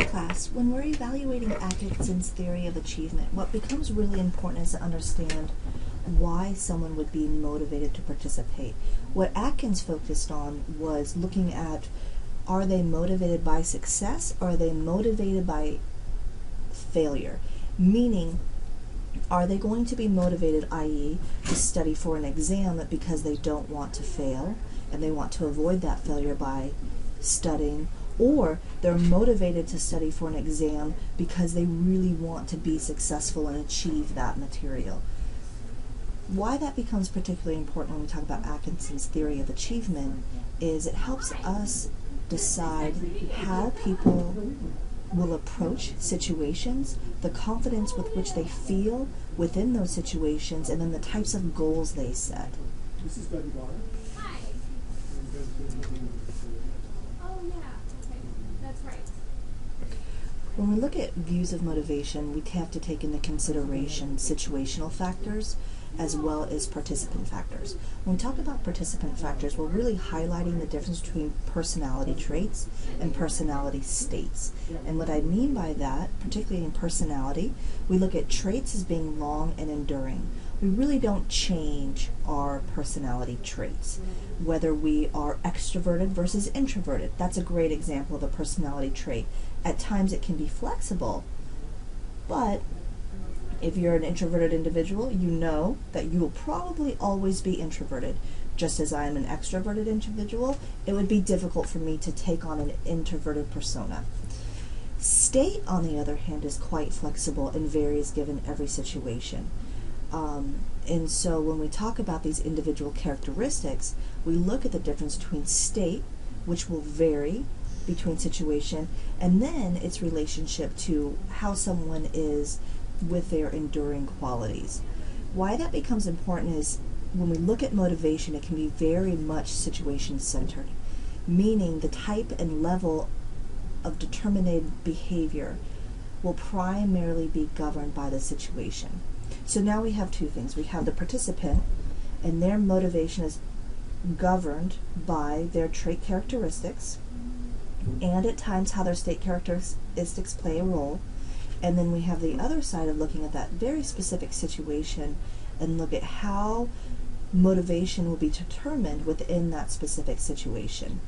class, when we're evaluating Atkinson's theory of achievement, what becomes really important is to understand why someone would be motivated to participate. What Atkins focused on was looking at, are they motivated by success or are they motivated by failure? Meaning, are they going to be motivated, i.e., to study for an exam because they don't want to fail and they want to avoid that failure by studying, or they're motivated to study for an exam because they really want to be successful and achieve that material? Why that becomes particularly important when we talk about Atkinson's theory of achievement is it helps us decide how people will approach situations, the confidence with which they feel within those situations, and then the types of goals they set. This is Betty Barr. Hi. Oh, yeah. Okay. That's right. When we look at views of motivation, we have to take into consideration situational factors as well as participant factors. When we talk about participant factors, we're really highlighting the difference between personality traits and personality states. And what I mean by that, particularly in personality, we look at traits as being long and enduring. We really don't change our personality traits, whether we are extroverted versus introverted. That's a great example of a personality trait. At times it can be flexible, but if you're an introverted individual, you know that you will probably always be introverted. Just as I am an extroverted individual, it would be difficult for me to take on an introverted persona. State, on the other hand, is quite flexible and varies given every situation. And so when we talk about these individual characteristics, we look at the difference between state, which will vary between situation, and then its relationship to how someone is with their enduring qualities. Why that becomes important is when we look at motivation, it can be very much situation-centered, meaning the type and level of determined behavior will primarily be governed by the situation. So now we have two things. We have the participant, and their motivation is governed by their trait characteristics, and at times how their state characteristics play a role. And then we have the other side of looking at that very specific situation and look at how motivation will be determined within that specific situation.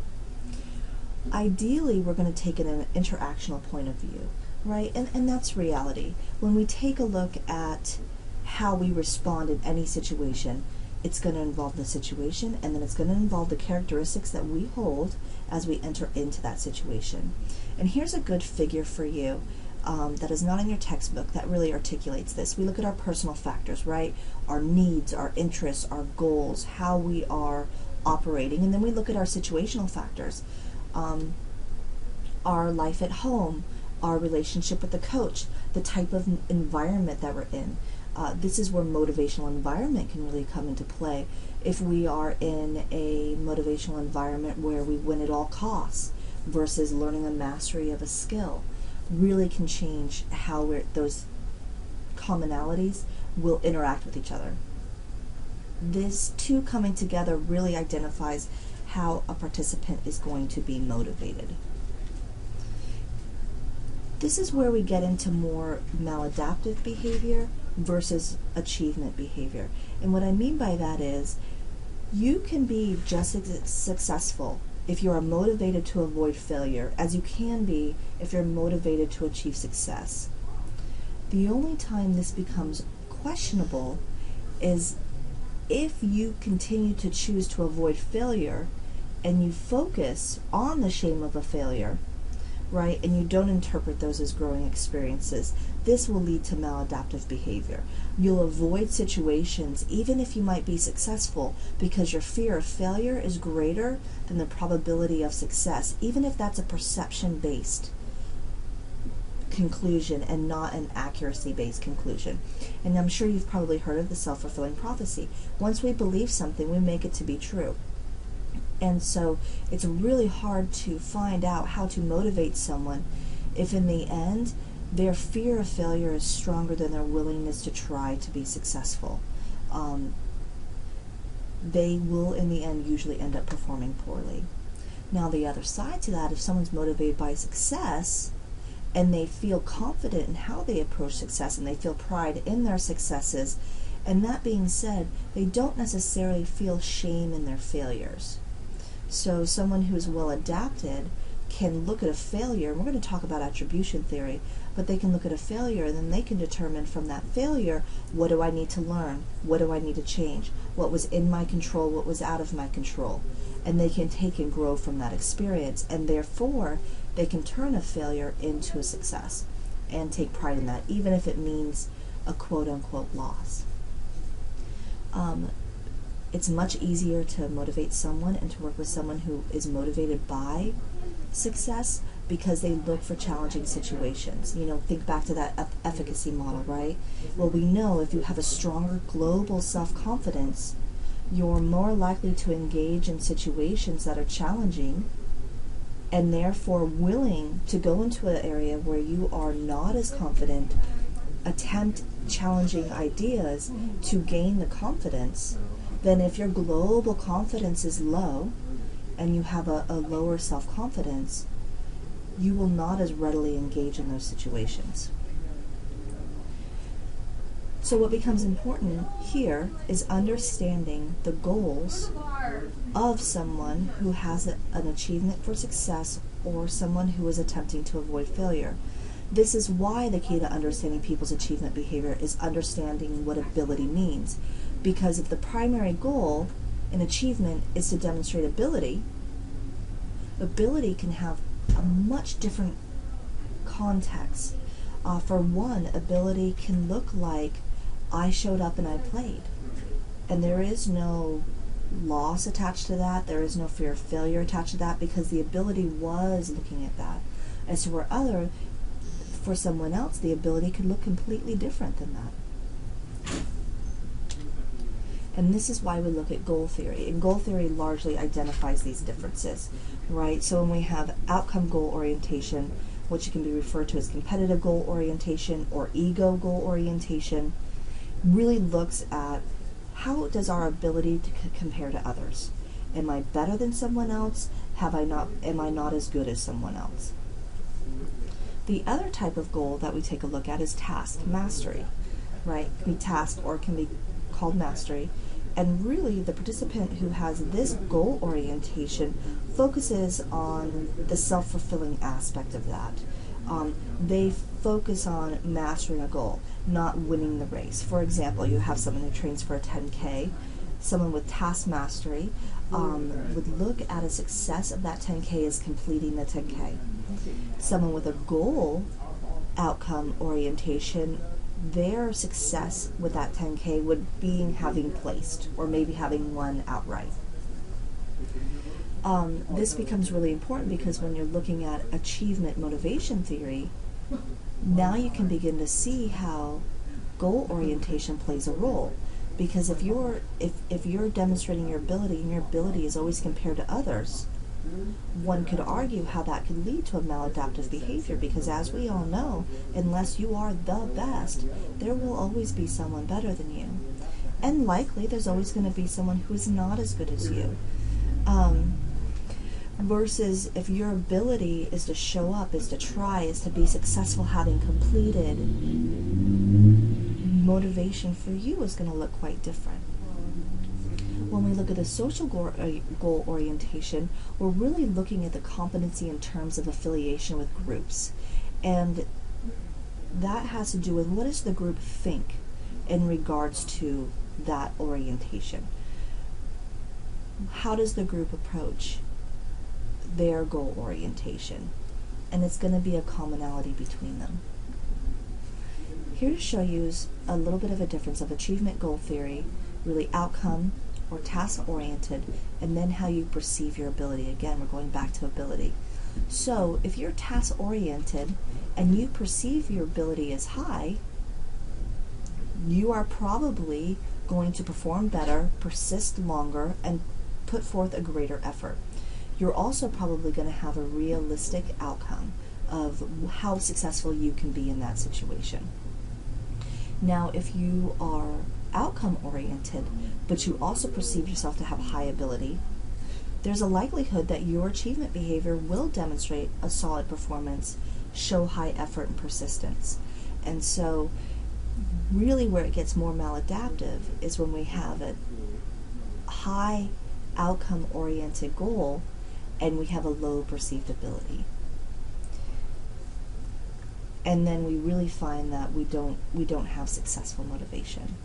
Ideally, we're going to take an interactional point of view, right? And that's reality. When we take a look at how we respond in any situation, it's going to involve the situation, and then it's going to involve the characteristics that we hold as we enter into that situation. And here's a good figure for you that is not in your textbook that really articulates this. We look at our personal factors, right? Our needs, our interests, our goals, how we are operating, and then we look at our situational factors. Our life at home, our relationship with the coach, the type of environment that we're in. This is where motivational environment can really come into play. If we are in a motivational environment where we win at all costs versus learning a mastery of a skill, really can change how those commonalities will interact with each other. This two coming together really identifies how a participant is going to be motivated. This is where we get into more maladaptive behavior versus achievement behavior. And what I mean by that is you can be just as successful if you are motivated to avoid failure as you can be if you're motivated to achieve success. The only time this becomes questionable is if you continue to choose to avoid failure and you focus on the shame of a failure, right, and you don't interpret those as growing experiences. This will lead to maladaptive behavior. You'll avoid situations even if you might be successful because your fear of failure is greater than the probability of success, even if that's a perception-based conclusion and not an accuracy-based conclusion. And I'm sure you've probably heard of the self-fulfilling prophecy. Once we believe something, we make it to be true. And so it's really hard to find out how to motivate someone if in the end their fear of failure is stronger than their willingness to try to be successful. They will in the end usually end up performing poorly. Now the other side to that, if someone's motivated by success and they feel confident in how they approach success, and they feel pride in their successes. And that being said, they don't necessarily feel shame in their failures. So someone who is well adapted can look at a failure, and we're going to talk about attribution theory, but they can look at a failure and then they can determine from that failure, what do I need to learn? What do I need to change? What was in my control? What was out of my control? And they can take and grow from that experience, and therefore they can turn a failure into a success and take pride in that, even if it means a quote-unquote loss. It's much easier to motivate someone and to work with someone who is motivated by success because they look for challenging situations. You know, think back to that efficacy model, right? Well, we know if you have a stronger global self-confidence, you're more likely to engage in situations that are challenging, and therefore willing to go into an area where you are not as confident, attempt challenging ideas to gain the confidence, than if your global confidence is low and you have a lower self-confidence, you will not as readily engage in those situations. So what becomes important here is understanding the goals of someone who has an achievement for success or someone who is attempting to avoid failure. This is why the key to understanding people's achievement behavior is understanding what ability means. Because if the primary goal in achievement is to demonstrate ability, ability can have a much different context. For one, ability can look like I showed up and I played. And there is no loss attached to that. There is no fear of failure attached to that because the ability was looking at that. As to where for someone else, the ability could look completely different than that. And this is why we look at goal theory. And goal theory largely identifies these differences, right? So when we have outcome goal orientation, which can be referred to as competitive goal orientation or ego goal orientation, really looks at how does our ability to compare to others. Am I better than someone else? Am I not as good as someone else? The other type of goal that we take a look at is task mastery, right? It can be task or it can be called mastery. And really the participant who has this goal orientation focuses on the self-fulfilling aspect of that. They focus on mastering a goal, not winning the race. For example, you have someone who trains for a 10K. Someone with task mastery would look at a success of that 10K as completing the 10K. Someone with a goal outcome orientation, their success with that 10K would be having placed or maybe having won outright. This becomes really important because when you're looking at achievement motivation theory, now you can begin to see how goal orientation plays a role. Because if you're demonstrating your ability and your ability is always compared to others, one could argue how that could lead to a maladaptive behavior, because as we all know, unless you are the best, there will always be someone better than you. And likely there's always going to be someone who is not as good as you. Versus if your ability is to show up, is to try, is to be successful having completed, motivation for you is going to look quite different. When we look at the social goal orientation, we're really looking at the competency in terms of affiliation with groups. And that has to do with what does the group think in regards to that orientation. How does the group approach their goal orientation? And it's going to be a commonality between them. Here to show you is a little bit of a difference of achievement goal theory, really outcome or task oriented, and then how you perceive your ability. Again, we're going back to ability. So if you're task oriented and you perceive your ability as high, you are probably going to perform better, persist longer, and put forth a greater effort. You're also probably going to have a realistic outcome of how successful you can be in that situation. Now, if you are outcome oriented, but you also perceive yourself to have high ability, there's a likelihood that your achievement behavior will demonstrate a solid performance show high effort and persistence. And so really where it gets more maladaptive is when we have a high outcome oriented goal and we have a low perceived ability. And then we really find that we don't have successful motivation.